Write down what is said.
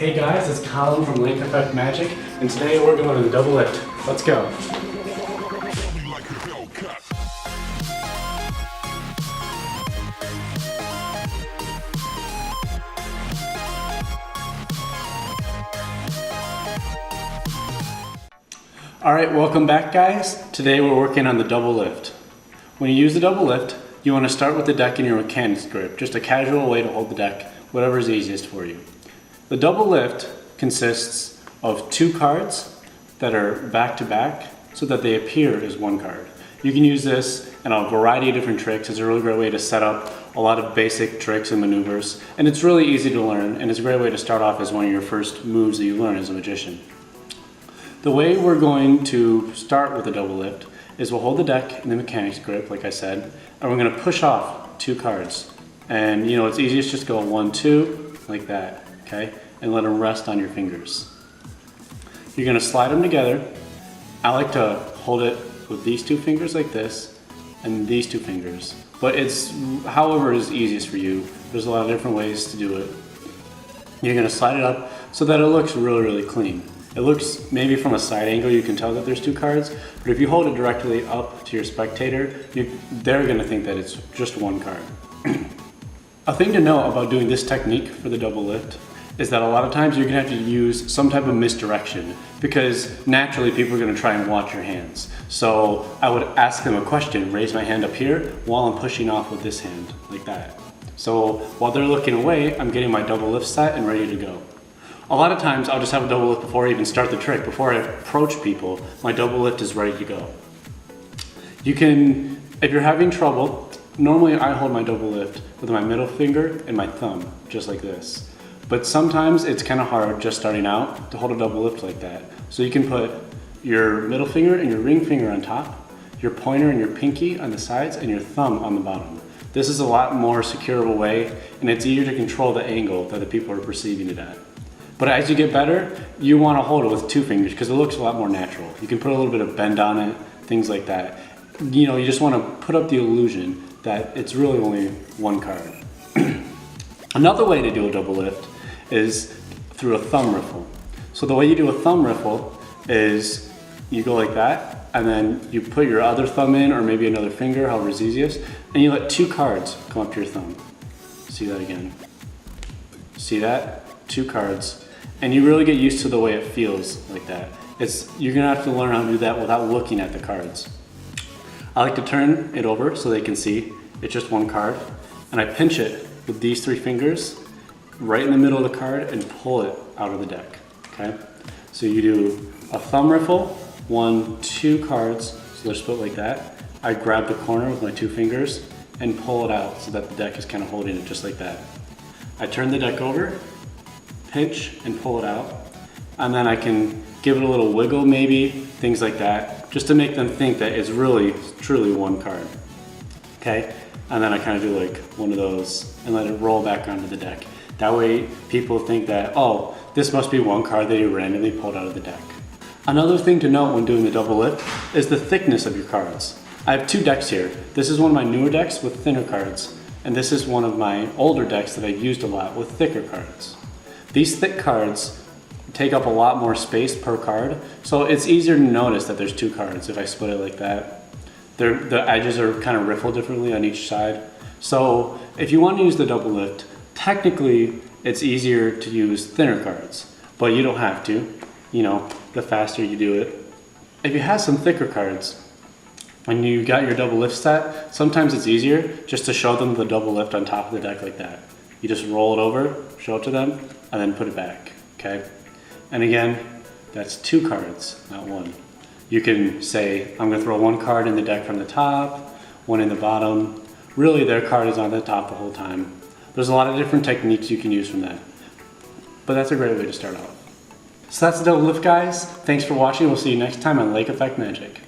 Hey guys, it's Colin from Lake Effect Magic, and today we're going to the double lift. Let's go. Alright, welcome back guys. Today we're working on the double lift. When you use the double lift, you want to start with the deck in your mechanics grip, just a casual way to hold the deck, whatever is easiest for you. The double lift consists of two cards that are back to back so that they appear as one card. You can use this in a variety of different tricks. It's a really great way to set up a lot of basic tricks and maneuvers, and it's really easy to learn, and it's a great way to start off as one of your first moves that you learn as a magician. The way we're going to start with the double lift is we'll hold the deck in the mechanics grip, like I said, and we're going to push off two cards. And you know, it's easiest just go 1, 2, like that, okay? And let them rest on your fingers. You're going to slide them together. I like to hold it with these two fingers like this, and these two fingers. But it's however is easiest for you. There's a lot of different ways to do it. You're going to slide it up so that it looks really, really clean. It looks, maybe from a side angle you can tell that there's two cards, but if you hold it directly up to your spectator, they're going to think that it's just one card. A thing to know about doing this technique for the double lift is that a lot of times you're going to have to use some type of misdirection, because naturally people are going to try and watch your hands. So I would ask them a question, raise my hand up here while I'm pushing off with this hand, like that. So while they're looking away, I'm getting my double lift set and ready to go. A lot of times I'll just have a double lift before I even start the trick. Before I approach people, my double lift is ready to go. You can, if you're having trouble, normally I hold my double lift with my middle finger and my thumb, just like this. But sometimes it's kind of hard just starting out to hold a double lift like that. So you can put your middle finger and your ring finger on top, your pointer and your pinky on the sides, and your thumb on the bottom. This is a lot more securable way, and it's easier to control the angle that the people are perceiving it at. But as you get better, you want to hold it with two fingers because it looks a lot more natural. You can put a little bit of bend on it, things like that. You know, you just want to put up the illusion that it's really only one card. Another way to do a double lift is through a thumb riffle. So the way you do a thumb riffle is you go like that, and then you put your other thumb in, or maybe another finger, however is easiest, and you let two cards come up to your thumb. See that again. See that? Two cards. And you really get used to the way it feels like that. You're gonna have to learn how to do that without looking at the cards. I like to turn it over so they can see it's just one card, and I pinch it with these three fingers right in the middle of the card and pull it out of the deck, okay? So you do a thumb riffle, 1, 2 cards, so they're split like that. I grab the corner with my two fingers and pull it out so that the deck is kind of holding it just like that. I turn the deck over, pinch and pull it out, and then I can give it a little wiggle maybe, things like that, just to make them think that it's really, truly one card, okay? And then I kind of do like one of those and let it roll back onto the deck. That way people think that, oh, this must be one card that you randomly pulled out of the deck. Another thing to note when doing the double lift is the thickness of your cards. I have two decks here. This is one of my newer decks with thinner cards, and this is one of my older decks that I've used a lot with thicker cards. These thick cards take up a lot more space per card, so it's easier to notice that there's two cards if I split it like that. The edges are kind of riffled differently on each side. So if you want to use the double lift, technically it's easier to use thinner cards, but you don't have to. You know, the faster you do it. If you have some thicker cards, when you got your double lift set, sometimes it's easier just to show them the double lift on top of the deck like that. You just roll it over, show it to them, and then put it back, okay? And again, that's two cards, not one. You can say, I'm gonna throw one card in the deck from the top, one in the bottom. Really, their card is on the top the whole time. There's a lot of different techniques you can use from that. But that's a great way to start out. So that's the double lift, guys. Thanks for watching. We'll see you next time on Lake Effect Magic.